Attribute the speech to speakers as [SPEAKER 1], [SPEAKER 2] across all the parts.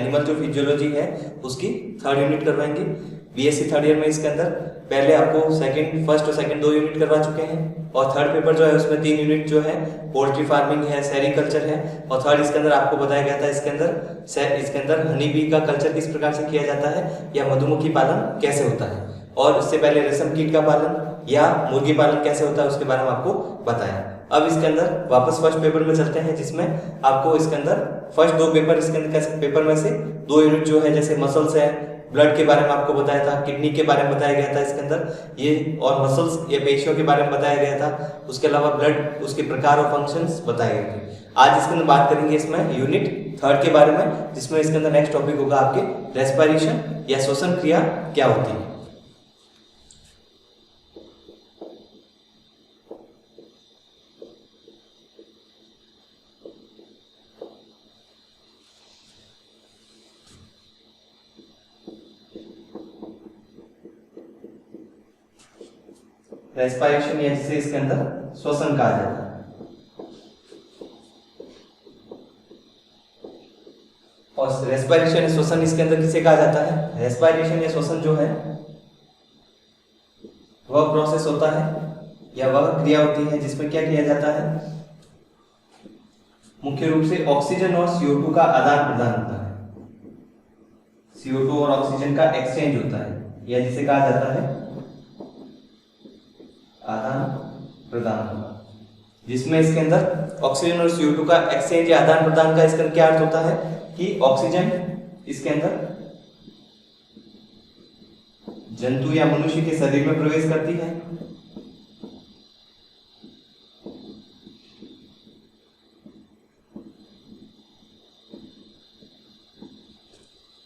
[SPEAKER 1] Animal जो physiology है उसकी 3rd यूनिट करवाएंगे। बीएससी 3rd ईयर में इसके अंदर पहले आपको फर्स्ट और सेकंड 2 यूनिट करवा चुके हैं, और 3rd पेपर जो है उसमें 3 यूनिट जो है पोल्ट्री फार्मिंग है, सेरीकल्चर है, और 3rd इसके अंदर आपको बताया गया था इसके अंदर हनी बी का कल्चर किस प्रकार से किया जाता है या मधुमक्खी पालन कैसे होता है, और इससे पहले रेशम कीट का पालन या मुर्गी पालन कैसे होता है उसके बारे में आपको बताया। अब इसके अंदर वापस फर्स्ट पेपर में चलते हैं, जिसमें आपको इसके अंदर फर्स्ट 2 पेपर इसके अंदर पेपर में से 2 यूनिट जो है जैसे मसल्स है, ब्लड के बारे में आपको बताया था, किडनी के बारे में बताया गया था इसके अंदर ये, और मसल्स या पेशियों के बारे में बताया गया था। उसके अलावा ब्लड उसके प्रकार और फंक्शंस बताए गए थे। आज इसके अंदर बात करेंगे इसमें यूनिट 3rd के बारे में, जिसमें इसके अंदर नेक्स्ट टॉपिक होगा आपके रेस्पिरेशन या श्वसन क्रिया क्या होती है। रेस्पिरेशन या जिसे इसके अंदर श्वसन कहा जाता है, और रेस्पिरेशन या श्वसन इसके अंदर किसे कहा जाता है? रेस्पिरेशन या श्वसन जो है वह प्रोसेस होता है या वह क्रिया होती है जिसमें क्या किया जाता है, मुख्य रूप से ऑक्सीजन और CO2 का आदान प्रदान होता है। CO2 और ऑक्सीजन का एक्सचेंज होता है, या जिसे कहा जाता है आदान प्रदान, जिसमें इसके अंदर ऑक्सीजन और CO2 का एक्सचेंज या आदान प्रदान का इसका क्या अर्थ होता है कि ऑक्सीजन इसके अंदर जंतु या मनुष्य के शरीर में प्रवेश करती है,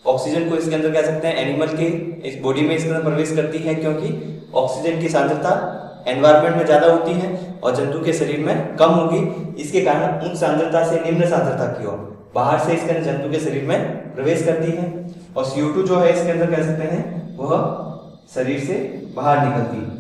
[SPEAKER 1] ऑक्सीजन को इसके अंदर कह सकते हैं एनिमल के इस बॉडी में इसके अंदर प्रवेश करती है, क्योंकि ऑक्सीजन की सांद्रता एनवायरनमेंट में ज्यादा होती है और जंतु के शरीर में कम होगी। इसके कारण उन सांद्रता से निम्न सांद्रता की ओर बाहर से इसके अंदर जंतु के शरीर में प्रवेश करती है, और CO2 जो है इसके अंदर कह सकते हैं वह शरीर से बाहर निकलती है।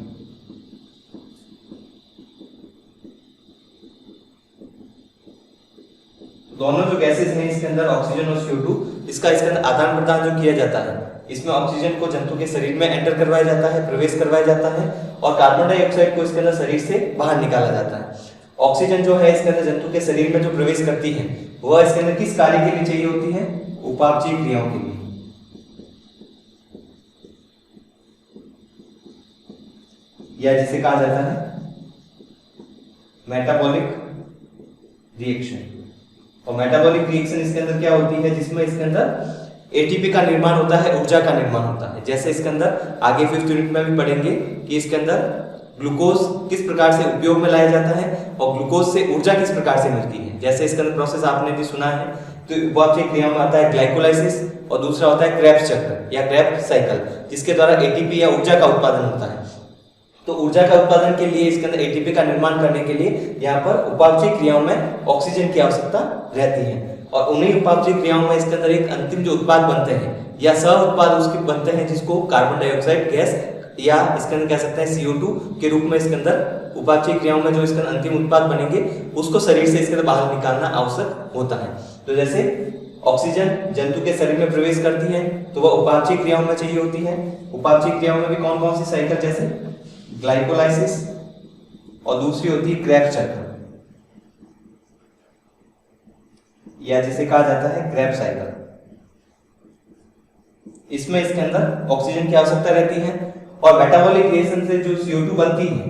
[SPEAKER 1] दोनों जो गैसेस हैं इसके अंदर ऑक्सीजन और CO2, इसका इसके अंदर आदान प्रदान जो किया जाता है, इसमें ऑक्सीजन को जंतु के शरीर में एंटर करवाया जाता है, प्रवेश करवाया जाता है, और कार्बन डाइऑक्साइड को इसके अंदर शरीर से बाहर निकाला जाता है। ऑक्सीजन जो है इसके अंदर जंतु के शरीर में जो प्रवेश करती है वह इसके अंदर किस कार्य के लिए चाहिए होती है? उपापचयी क्रियाओं के लिए, या जिसे कहा जाता है मेटाबॉलिक रिएक्शन। और मेटाबॉलिक रिएक्शन इसके अंदर क्या होती है, जिसमें इसके अंदर एटीपी का निर्माण होता है, ऊर्जा का निर्माण होता है। जैसे इसके अंदर आगे 5th यूनिट में भी पढ़ेंगे कि इसके अंदर ग्लूकोज किस प्रकार से उपयोग में लाया जाता है और ग्लूकोज से ऊर्जा किस प्रकार से मिलती है। जैसे इसके अंदर प्रोसेस आपने भी सुना है, तो उपापचयी क्रिया में आता है ग्लाइकोलाइसिस, और दूसरा होता है क्रेब्स चक्र या क्रेब्स साइकिल, जिसके द्वारा एटीपी या ऊर्जा का उत्पादन होता है। तो ऊर्जा का उत्पादन के लिए इसके अंदर एटीपी का निर्माण करने के लिए यहाँ पर उपापचयी क्रियाओं में ऑक्सीजन की आवश्यकता रहती है, और उन्हीं उपापचयी क्रियाओं में इसके अंदर एक अंतिम जो उत्पाद बनते हैं या सह उत्पाद उसके बनते हैं, जिसको कार्बन डाइऑक्साइड गैस या इसके अंदर कह सकते हैं CO2 के रूप में इसके अंदर उपापचयी क्रियाओं में जो इसके अंदर अंतिम उत्पाद बनेंगे उसको शरीर से इसके अंदर बाहर निकालना आवश्यक होता है। तो जैसे ऑक्सीजन जंतु के शरीर में प्रवेश करती है तो वह उपापचयी क्रियाओं में चाहिए होती है। उपापचयी क्रियाओं में भी कौन कौन सी साइकिल, जैसे ग्लाइकोलाइसिस, और दूसरी होती है क्रेब्स चक्र, या जिसे कहा जाता है क्रेब्स साइकिल। इसमें इसके अंदर ऑक्सीजन की आवश्यकता रहती है, और मेटाबॉलिक रिएक्शन से जो CO2 बनती है,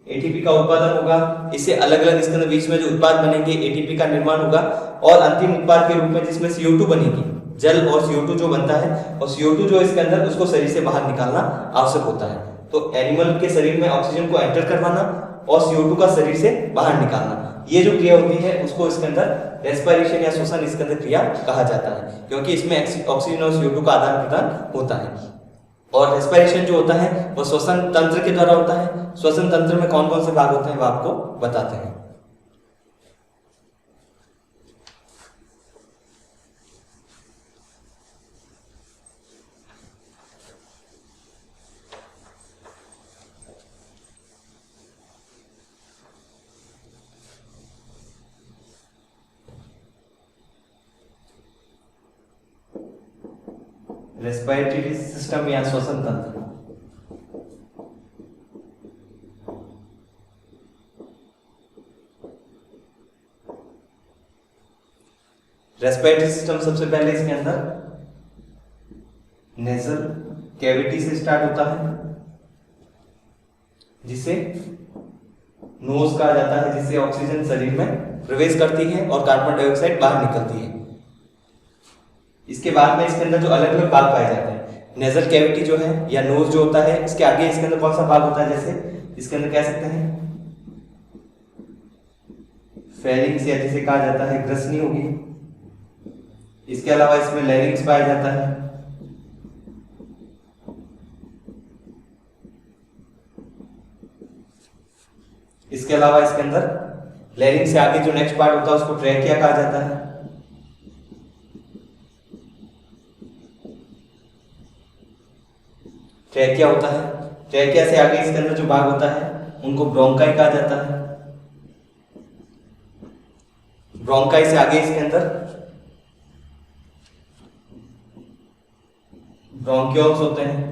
[SPEAKER 1] एटीपी का उत्पादन होगा, इससे अलग अलग इसके अंदर बीच में जो उत्पाद बनेंगे एटीपी का निर्माण होगा, और अंतिम उत्पाद के रूप में जिसमें CO2 बनेगी, जल और CO2 जो बनता है, और CO2 जो इसके अंदर उसको शरीर से बाहर निकालना आवश्यक होता है। तो एनिमल के शरीर में ऑक्सीजन को एंटर करवाना और CO2 का शरीर से बाहर निकालना, ये जो क्रिया होती है उसको इसके अंदर रेस्पिरेशन या श्वसन इसके अंदर क्रिया कहा जाता है, क्योंकि इसमें ऑक्सीजन और CO2 का आदान प्रदान होता है। और रेस्पिरेशन जो होता है वो श्वसन तंत्र के द्वारा होता है। श्वसन तंत्र में कौन कौन से भाग होते हैं वो आपको बताते हैं। रेस्पिरेटरी सिस्टम या श्वसन तंत्र। रेस्पिरेटरी सिस्टम सबसे पहले इसके अंदर नेजल कैविटी से स्टार्ट होता है, जिसे नोज कहा जाता है, जिससे ऑक्सीजन शरीर में प्रवेश करती है और कार्बन डाइऑक्साइड बाहर निकलती है। इसके बाद में इसके अंदर जो अलग अलग भाग पाए जाते हैं, नेजल कैविटी जो है या नोज जो होता है, इसके आगे इसके अंदर कौन सा भाग होता है, जैसे इसके अंदर कह सकते हैं फेरिंग्स या जिसे कहा जाता है ग्रसनी होगी। इसके अलावा इसमें लैरिंग्स पाया जाता है। इसके अलावा इसके अंदर लैरिंग से आगे जो नेक्स्ट पार्ट होता है उसको ट्रैकिया कहा जाता है। ट्रैकिया होता है। ट्रैकिया से आगे इसके अंदर जो भाग होता है उनको ब्रोंकाई कहा जाता है। ब्रोंकाई से आगे इसके अंदर ब्रोंक्यूल्स होते हैं।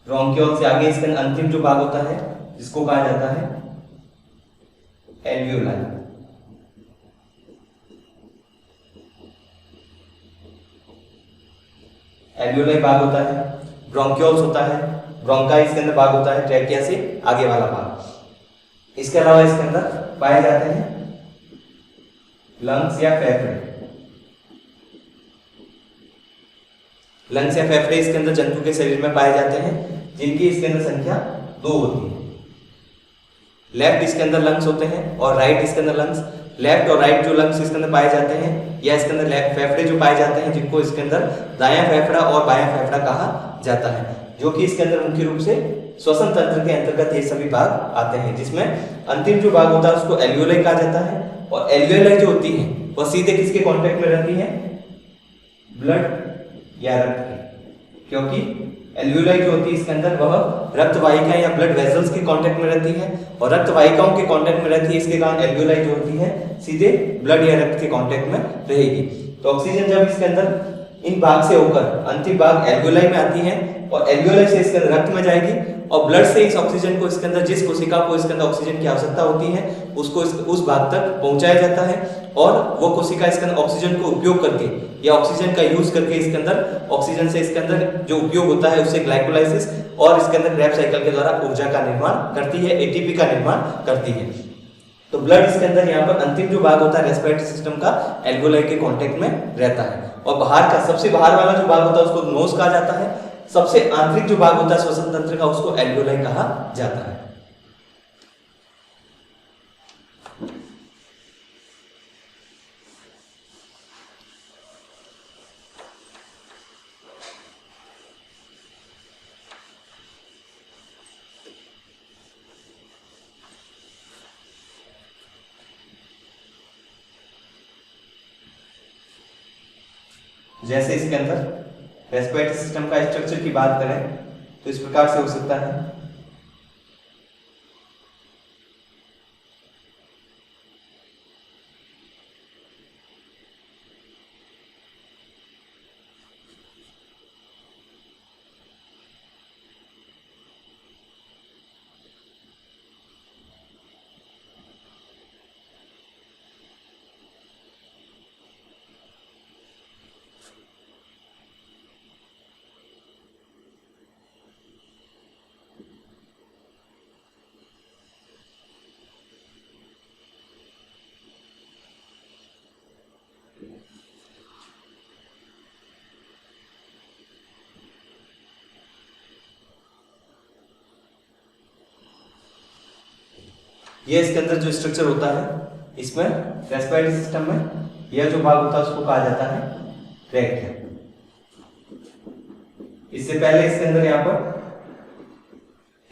[SPEAKER 1] ब्रोंक्यूल से आगे इसके अंतिम जो भाग होता है जिसको कहा जाता है एल्वियोलाई। एल्वियोलाई भाग होता है, ब्रोंक्यूल्स होता है, ब्रोंकाई इसके अंदर भाग होता है, ट्रैकिया से आगे वाला भाग। इसके अलावा इसके अंदर पाए जाते हैं लंग्स या फेफड़े। लंग्स या फेफड़े इसके अंदर जंतु के शरीर में पाए जाते हैं, जिनकी इसके अंदर संख्या 2 होती है। लेफ्ट इसके अंदर लंग्स होते हैं और राइट इसके अंदर लंग्स। लेफ्ट और राइट जो लंग्स इसके अंदर पाए जाते हैं या इसके अंदर लेफ्ट फेफड़े जो पाए जाते हैं, जिनको इसके अंदर दायां फेफड़ा और बायां फेफड़ा कहा जाता है, जो कि इसके अंदर मुख्य रूप से श्वसन तंत्र के अंतर्गत ये सभी भाग आते हैं, जिसमें अंतिम जो भाग होता है उसको एल्वियोलाई कहा जाता है। और एल्वियोलाई जो होती है वह सीधे किसके कांटेक्ट में रहती है, ब्लड या रक्त के, क्योंकि एल्वियोलाई जो होती है इसके अंदर वह रक्त वाहिका या ब्लड वेसल्स के कांटेक्ट में रहती है और रक्त वाहिकाओं के कांटेक्ट में रहती है। इसके कारण एल्वियोलाई जो होती है सीधे ब्लड या रक्त के कांटेक्ट में रहेगी। तो ऑक्सीजन जब इसके अंदर इन भाग से होकर अंतिम भाग एल्वियोलाई में आती है और एल्वियोलाई से इसके अंदर रक्त में जाएगी और ब्लड से इस ऑक्सीजन को इसके अंदर जिस कोशिका को इसके अंदर ऑक्सीजन की आवश्यकता होती है उसको उस भाग तक पहुंचाया जाता है और वो कोशिका इसके अंदर ऑक्सीजन को उपयोग करके या ऑक्सीजन का यूज करके इसके अंदर ऑक्सीजन से इसके अंदर जो उपयोग होता है उससे ग्लाइकोलाइसिस और इसके अंदर क्रेब्स साइकिल के द्वारा ऊर्जा का निर्माण करती है, एटीपी का निर्माण करती है। तो ब्लड इसके अंदर यहाँ पर अंतिम जो भाग होता है रेस्पिरेटरी सिस्टम का एल्वियोलाई के कांटेक्ट में रहता है। और बाहर का सबसे बाहर वाला जो भाग होता है उसको नोज कहा जाता है। सबसे आंतरिक जो भाग होता है श्वसन तंत्र का उसको एल्वियोलाई कहा जाता है। जैसे इसके अंदर रेस्पिरेटरी सिस्टम का स्ट्रक्चर की बात करें तो इस प्रकार से हो सकता है। ये इसके अंदर जो स्ट्रक्चर होता है इसमें रेस्पिरेटरी सिस्टम में यह जो भाग होता है उसको कहा जाता है ट्रैकिया। इससे पहले इसके अंदर यहाँ पर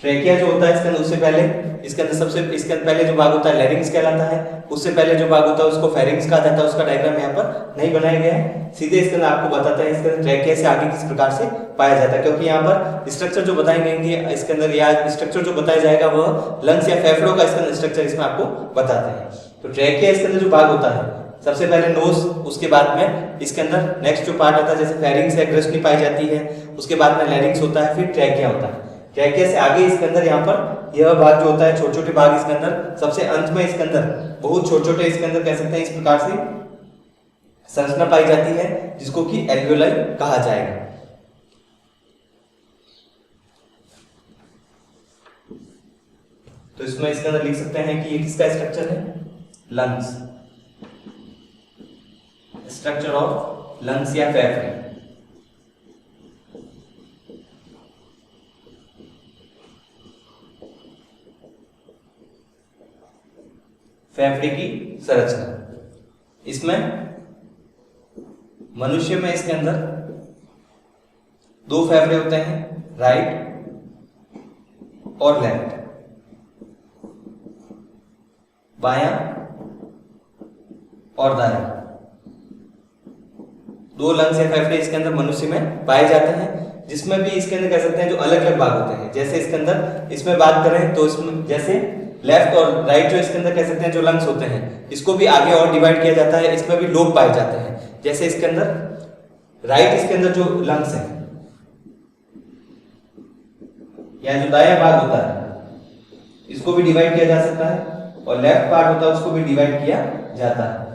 [SPEAKER 1] ट्रैकिया जो होता है इसके अंदर उससे पहले इसके अंदर इसके पहले जो भाग होता है लैरिंग्स कहलाता है। उससे पहले जो भाग होता है उसको फेरिंग्स कहा जाता है। उसका डायग्राम यहाँ पर नहीं बनाया गया है, सीधे इसके अंदर आपको बताता है इसके अंदर ट्रैकिया से आगे किस प्रकार से पाया जाता है, क्योंकि यहाँ पर स्ट्रक्चर जो बताए गएंगे इसके अंदर या स्ट्रक्चर जो बताया जाएगा वह लंग्स या फेफड़ों का इसके अंदर स्ट्रक्चर इसमें आपको बताते हैं। तो ट्रैकिया इसके अंदर जो भाग होता है सबसे पहले नोज, उसके बाद में इसके अंदर नेक्स्ट जो पार्ट आता है जैसे फेरिंग्स है, ग्रसनी पाई जाती है, उसके बाद में लैरिंग्स होता है, फिर ट्रैकिया होता है। ट्रैकिया से आगे इसके अंदर यहाँ पर यह भाग जो होता है, छोटे छोटे भाग इसके अंदर, सबसे अंत में इसके अंदर बहुत छोटे छोटे इसके अंदर कह सकते हैं इस प्रकार से संरचना पाई जाती है जिसको कि एल्वियोलाई कहा जाएगा। तो इसमें इसके अंदर लिख सकते हैं कि ये किसका स्ट्रक्चर है, लंग्स, स्ट्रक्चर ऑफ लंग्स या फेफड़े। फेफड़े की संरचना, इसमें मनुष्य में इसके अंदर दो फेफड़े होते हैं, राइट और लेफ्ट, बायां और दायां। दो लंग्स या फेफड़े इसके अंदर मनुष्य में पाए जाते हैं, जिसमें भी इसके अंदर कह सकते हैं जो अलग अलग भाग होते हैं। जैसे इसके अंदर इसमें बात करें तो इसमें जैसे लेफ्ट और राइट जो इसके अंदर कह सकते हैं जो लंग्स होते हैं, इसको भी आगे और डिवाइड किया जाता है, इसमें भी लोब पाए जाते हैं। जैसे इसके अंदर राइट इसके अंदर जो लंग्स है या जो दायां भाग होता है इसको भी डिवाइड किया जा सकता है, और लेफ्ट पार्ट होता है उसको भी डिवाइड किया जाता है।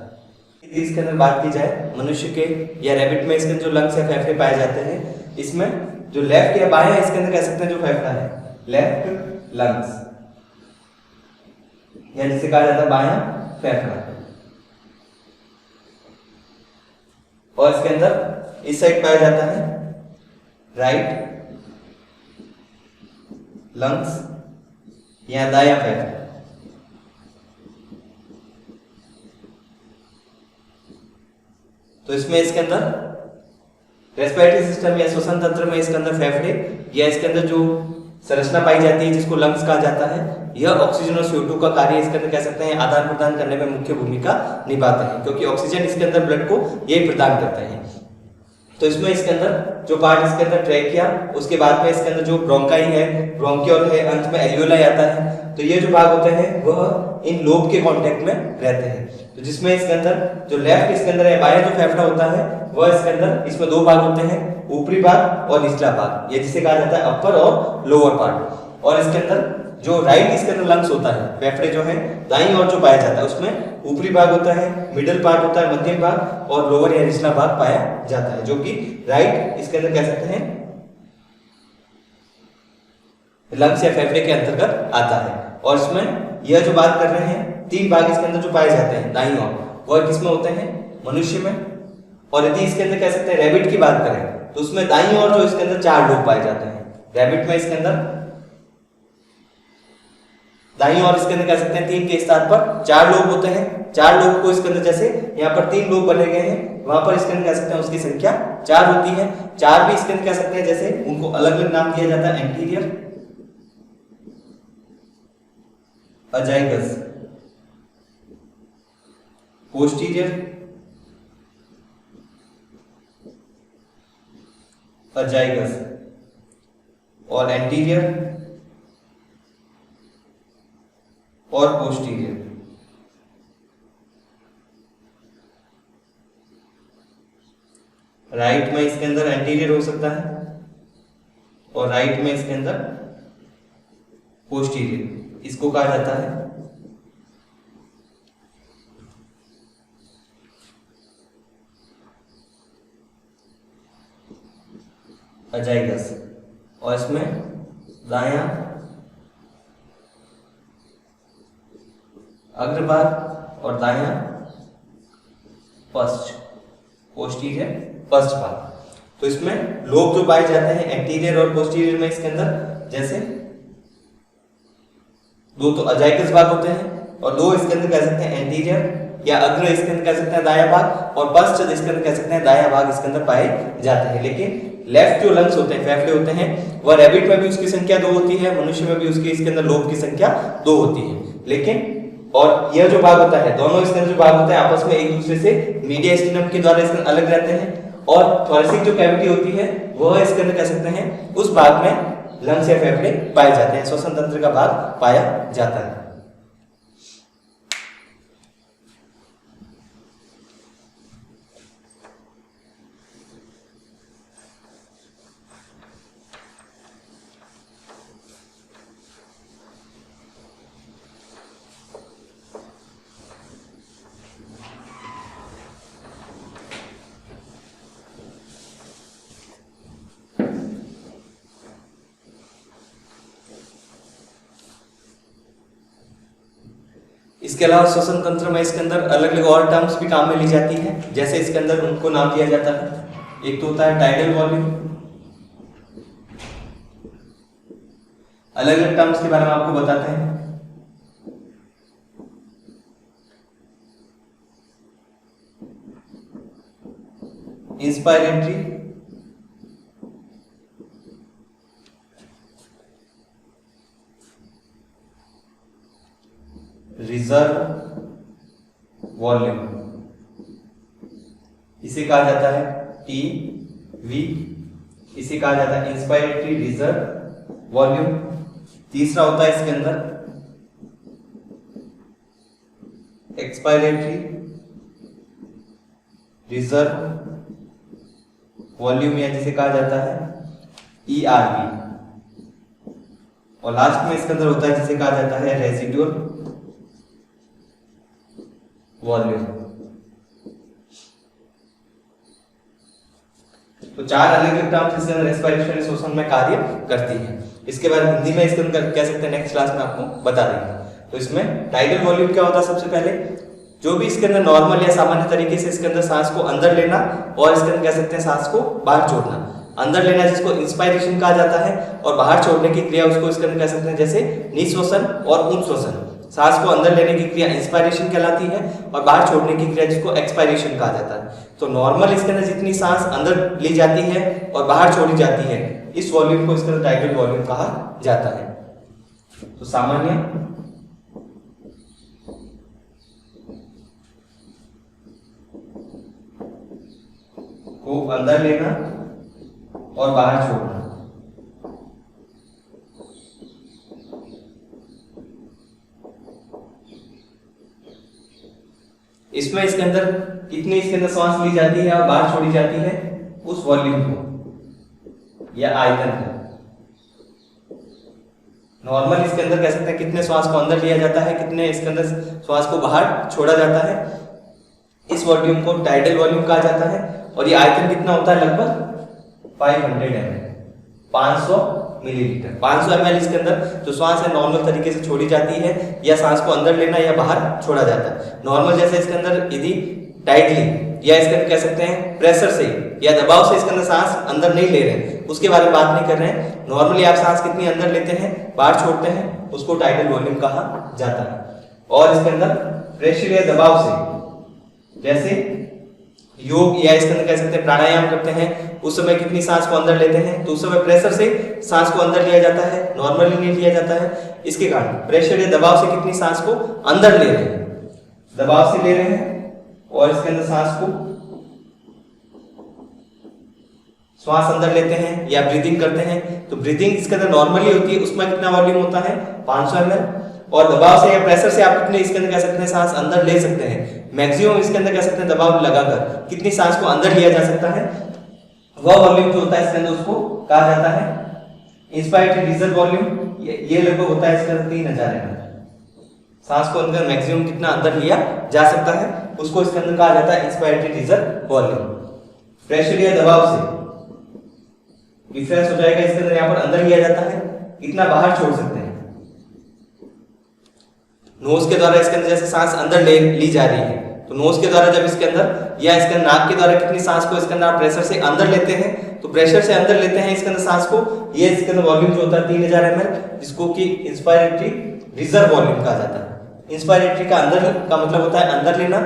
[SPEAKER 1] इसके अंदर बात की जाए मनुष्य के या रैबिट में इसके जो लंग्स या फेफड़े पाए जाते हैं, इसमें जो लेफ्ट या बायां इसके अंदर कह सकते हैं जो फेफड़ा है, लेफ्ट लंग्स या जिसे कहा जाता है बायां फेफड़ा, और इसके अंदर इस साइड पाया जाता है राइट लंग्स या दायां फेफड़ा। तो इसमें इसके अंदर रेस्पिरेटरी सिस्टम या श्वसन तंत्र में इसके अंदर फेफड़े या इसके अंदर जो संरचना पाई जाती है जिसको लंग्स कहा जाता है, यह ऑक्सीजन और CO2 का कार्य इसके अंदर कह सकते हैं आदान प्रदान करने में मुख्य भूमिका निभाते हैं, क्योंकि ऑक्सीजन इसके अंदर ब्लड को यही प्रदान करते हैं। तो इसमें इसके अंदर जो पार्ट इसके अंदर ट्रैकिया, उसके बाद में इसके अंदर जो ब्रोंकाई है, ब्रोंकियोल है, अंत में एल्वियोलाई आता है। तो ये जो भाग होते हैं वह इन लोब के कांटेक्ट में रहते हैं। तो जिसमें इसके अंदर जो लेफ्ट इसके अंदर है बायां जो फेफड़ा होता है वह इसके अंदर इसमें दो भाग होते हैं, ऊपरी भाग और निचला भाग, ये जिसे कहा जाता है अपर और लोअर पार्ट। और इसके अंदर जो राइट इसके अंदर लंग्स होता है, फेफड़े जो है दाईं ओर जो पाया जाता है उसमें ऊपरी भाग होता है, मिडिल पार्ट होता है, मध्यम भाग और लोअर या निचला भाग पाया जाता है, जो कि राइट इसके अंदर कह सकते हैं लंग्स या फेफड़े के अंतर्गत आता है। और इसमें यह जो बात कर रहे हैं तीन भाग इसके अंदर जो पाए जाते हैं दाईं ओर, वह किसमें होते हैं, मनुष्य में। और यदि इसके अंदर कह सकते हैं रैबिट की बात करें तो उसमें दाईं ओर जो इसके अंदर चार लोब पाए जाते हैं। रैबिट में इसके अंदर दाईं ओर इसके अंदर कह सकते हैं तीन के स्थान पर चार लोब होते हैं। चार लोब को इसके अंदर जैसे यहाँ पर तीन लोब बने गए हैं, वहां पर इसके अंदर कह सकते हैं उसकी संख्या चार होती है। चार भी इसके अंदर कह सकते हैं जैसे उनको अलग अलग नाम दिया जाता है, एंटीरियर, अजाइगस, पोस्टीरियर, अजाइगस और एंटीरियर और पोस्टीरियर। राइट में इसके अंदर एंटीरियर हो सकता है और राइट में इसके अंदर पोस्टीरियर, इसको कहा जाता है अजाइगस। और इसमें दायां अग्रभाग और दायां फर्स्ट, पोस्टीरियर फर्स्ट भाग। तो इसमें लोब जो पाए जाते हैं एंटीरियर और पोस्टीरियर में इसके अंदर जैसे दो तो अजाइगस भाग होते हैं और दो इसके अंदर कह सकते हैं एंटीरियर या अग्र इसके अंदर कह सकते हैं दायां भाग, और फर्स्ट इसके अंदर कह सकते हैं दायां भाग इसके अंदर पाए जाते हैं। लेकिन लेफ्ट जो लंग्स होते हैं, फेफड़े होते हैं, वह रैबिट में भी उसकी संख्या दो होती है, मनुष्य में भी उसकी इसके अंदर लोब की संख्या दो होती है। लेकिन और यह जो भाग होता है, दोनों इसके अंदर जो भाग होते हैं आपस में एक दूसरे से मीडियस्टिनम के द्वारा इसके अलग रहते हैं। और थोरेसिक जो कैविटी होती है वह इसके अंदर कह सकते हैं उस भाग में लंग्स या फेफड़े पाए जाते हैं, श्वसन तंत्र का भाग पाया जाता है। इसके अलावा श्वसन तंत्र में इसके अंदर अलग अलग और टर्म्स भी काम में ली जाती है, जैसे इसके अंदर उनको नाम दिया जाता है। एक तो होता है टाइडल वॉल्यूम, अलग अलग टर्म्स के बारे में आपको बताते हैं। इंस्पायरेटरी, रिजर्व वॉल्यूम, इसे कहा जाता है टी वी, इसे कहा जाता है इंस्पायरेटरी रिजर्व वॉल्यूम। तीसरा होता है इसके अंदर एक्सपायरेटरी रिजर्व वॉल्यूम, या जिसे कहा जाता है ERV। और लास्ट में इसके अंदर होता है जिसे कहा जाता है रेजिडुअल वॉल्यूम। तो चार अलग अलग टर्म्स इसके अंदर रेस्पिरेशन श्वसन में कार्य करती है। इसके बाद हिंदी में इसके अंदर कह सकते हैं नेक्स्ट क्लास में आपको बता देंगे। तो इसमें टाइडल वॉल्यूम क्या होता है, सबसे पहले जो भी इसके अंदर नॉर्मल या सामान्य तरीके से इसके अंदर सांस को अंदर लेना और इसके अंदर कह सकते हैं सांस को बाहर छोड़ना। अंदर लेना जिसको इंस्पायरेशन कहा जाता है और बाहर छोड़ने की क्रिया उसको इसके अंदर कह सकते हैं जैसे निश्वसन और उच्छ्वसन। सांस को अंदर लेने की क्रिया इंस्पायरेशन कहलाती है और बाहर छोड़ने की क्रिया जिसको एक्सपायरेशन कहा जाता है। तो नॉर्मल इसके अंदर जितनी सांस अंदर ली जाती है और बाहर छोड़ी जाती है, इस वॉल्यूम को इसके अंदर टाइडल वॉल्यूम कहा जाता है। तो सामान्य को अंदर लेना और बाहर छोड़ना, इसमें इसके अंदर कितनी इसके अंदर सांस ली जाती है और बाहर छोड़ी जाती है, उस वॉल्यूम को या आयतन को। नॉर्मल इसके अंदर कह सकते हैं कितने श्वास को अंदर लिया जाता है, कितने इसके अंदर श्वास को बाहर छोड़ा जाता है, इस वॉल्यूम को टाइडल वॉल्यूम कहा जाता है। और ये आयतन कितना होता है, लगभग 500 ml, 500 मिलीलीटर। 500 ml इसके अंदर जो श्वास है नॉर्मल तरीके से छोड़ी जाती है या सांस को अंदर लेना या बाहर छोड़ा जाता है। नॉर्मल जैसे इसके अंदर यदि टाइटली या इसके अंदर कह सकते हैं प्रेशर से या दबाव से इसके अंदर सांस अंदर नहीं ले रहे हैं, उसके बारे में बात नहीं कर रहे हैं। नॉर्मली आप सांस कितनी अंदर लेते हैं, बाहर छोड़ते हैं, उसको टाइडल वॉल्यूम कहा जाता है। और इसके अंदर प्रेशर या दबाव से, जैसे योग या इसके अंदर कह सकते हैं प्राणायाम करते हैं, उस समय कितनी सांस को अंदर लेते हैं, तो उस समय प्रेशर से सांस को अंदर लिया जाता है, नॉर्मली नहीं लिया जाता है। इसके कारण प्रेशर या दबाव से कितनी सांस को अंदर ले रहे हैं, दबाव से ले रहे हैं और इसके अंदर सांस को श्वास अंदर लेते हैं या ब्रीदिंग करते हैं। तो ब्रीदिंग इसके अंदर नॉर्मली होती है, उसमें कितना वॉल्यूम होता है, 500 ml। और दबाव से या प्रेशर से आप कितने इसके अंदर कह सकते हैं सांस अंदर ले सकते हैं, मैक्सिमम इसके अंदर कह सकते हैं दबाव लगाकर कितनी सांस को अंदर लिया जा सकता है, वह वॉल्यूम जो होता है इसके अंदर उसको कहा जाता है इंस्पायरेटरी रिजर्व वॉल्यूम। ये लगभग होता है इसके अंदर 3000 ml। सांस को अंदर मैक्सिमम कितना अंदर लिया जा सकता है, उसको इसके अंदर कहा जाता है इंस्पायरेटरी रिजर्व वॉल्यूम। प्रेशर या दबाव से डिफरेंस हो जाएगा, इसके अंदर यहाँ पर अंदर लिया जाता है, कितना बाहर छोड़ सकते हैं। नोज के द्वारा इसके अंदर जैसे सांस अंदर ली जा रही है, तो नोज के द्वारा जब इसके अंदर या इसके नाक के द्वारा कितनी सांस को इसके अंदर आप प्रेशर से अंदर लेते हैं, तो प्रेशर से अंदर लेते हैं इसके अंदर सांस को, ये इसके अंदर वॉल्यूम जो होता है 3000 ml, जिसको कि इंस्पायरेटरी रिजर्व वॉल्यूम कहा जाता है। इंस्पायरेटरी का अंदर का मतलब होता है अंदर लेना,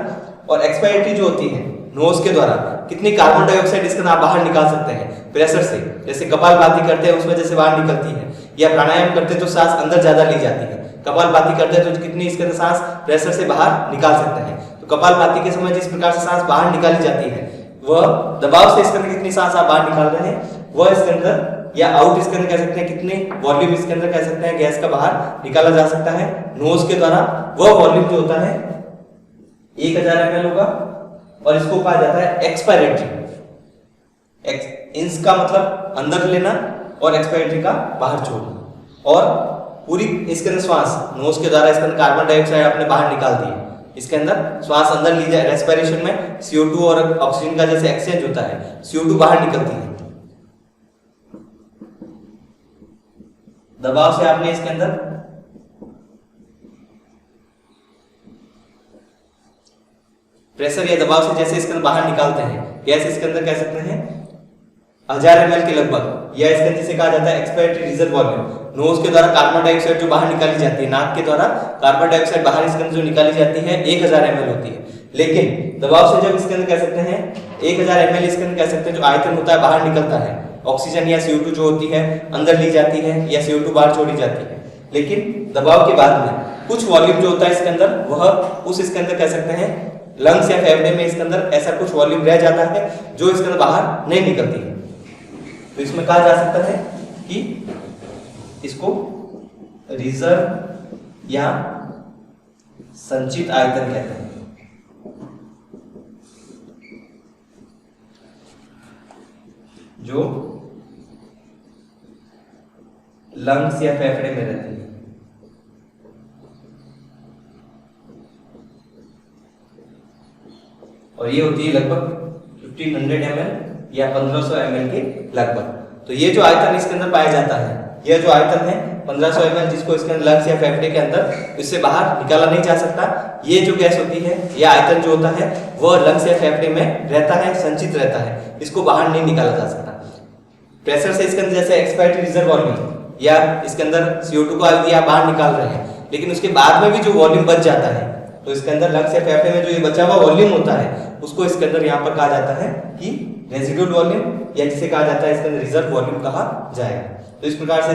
[SPEAKER 1] और एक्सपायरेटरी जो होती है नोज के द्वारा कितनी कार्बन डाइऑक्साइड इसके अंदर आप बाहर निकाल सकते हैं प्रेशर से, जैसे कपालभाति करते हैं उसमें जैसे बाहर निकलती है, या प्राणायाम करते हैं तो सांस अंदर ज्यादा ली जाती है। कपालभाति करते हैं तो कितनी इसके अंदर सांस प्रेशर से बाहर निकाल सकते हैं। तो कपालभाति के समय जिस प्रकार से सांस बाहर निकाली जाती है, वह दबाव से इसके अंदर कितनी सांस आप बाहर निकाल रहे हैं, वह इसके अंदर या आउट इसके अंदर कह सकते हैं कितने वॉल्यूम इसके अंदर कह सकते हैं गैस का बाहर निकाला जा सकता है नोज के द्वारा, वह वॉल्यूम जो होता है 1000 ml होगा। और इसको कहा जाता है एक्सपायरेटरी। इंस का मतलब अंदर लेना और एक्सपायरेटरी का बाहर छोड़ना। और पूरी इसके अंदर श्वास नोज के द्वारा इसके अंदर कार्बन डाइऑक्साइड आपने बाहर निकाल दी, इसके अंदर श्वास अंदर ली जाए, रेस्पिरेशन में CO2 और ऑक्सीजन का जैसे एक्सचेंज होता है, CO2 बाहर निकलती है। दबाव से आपने इसके अंदर प्रेशर या दबाव से जैसे इसके अंदर बाहर निकालते हैं, गैस इसके अंदर कह सकते हैं 1000 ml के लगभग, या इसके अंदर जिसे कहा जाता है एक्सपायरेटरी रिजर्व वॉल्यूम। नोज के द्वारा कार्बन डाइऑक्साइड जो बाहर निकाली जाती है, नाक के द्वारा कार्बन डाइऑक्साइड बाहर इसके अंदर जो निकाली जाती है 1000 ml होती है। लेकिन दबाव से जब इसके अंदर कह सकते हैं 1000 ml इसके अंदर कह सकते हैं जो आयतन होता है बाहर निकलता है, ऑक्सीजन या CO2 जो होती है अंदर ली जाती है या CO2 बाहर छोड़ी जाती है। लेकिन दबाव के बाद में कुछ वॉल्यूम जो होता है इसके अंदर वह उस इसके अंदर कह सकते हैं लंग्स या फेफड़े में इसके अंदर ऐसा कुछ वॉल्यूम रह जाता है जो इसके अंदर बाहर नहीं निकलती है। तो इसमें कहा जा सकता है कि इसको रिजर्व या संचित आयतन कहते हैं। जो लंग्स या फेफड़े में रहती है। और ये होती है लगभग 1500 ml या 1500 ml के लगभग। तो ये जो आयतन इसके अंदर पाया जाता है, यह जो आयतन है 1500 ml जिसको इसके अंदर लंग्स या फेफड़े के अंदर इससे बाहर निकाला नहीं जा सकता। ये जो गैस होती है, यह आयतन जो होता है वह लंग्स या फेफड़े में रहता है, संचित रहता है, इसको बाहर नहीं निकाला जा सकता। प्रेशर से इसके अंदर जैसे एक्सपायरेटरी रिजर्व वॉल्यूम या इसके अंदर CO2 को यदि आप बाहर निकाल रहे हैं, लेकिन उसके बाद में भी जो वॉल्यूम बच जाता है, तो इसके अंदर लंग्स या फेफड़े में जो ये बचा हुआ वॉल्यूम होता है उसको इसके अंदर यहाँ पर कहा जाता है कि रेजिडुअल वॉल्यूम, या जिसे कहा जाता है इसके अंदर रिजर्व वॉल्यूम कहा जाएगा। तो इस प्रकार से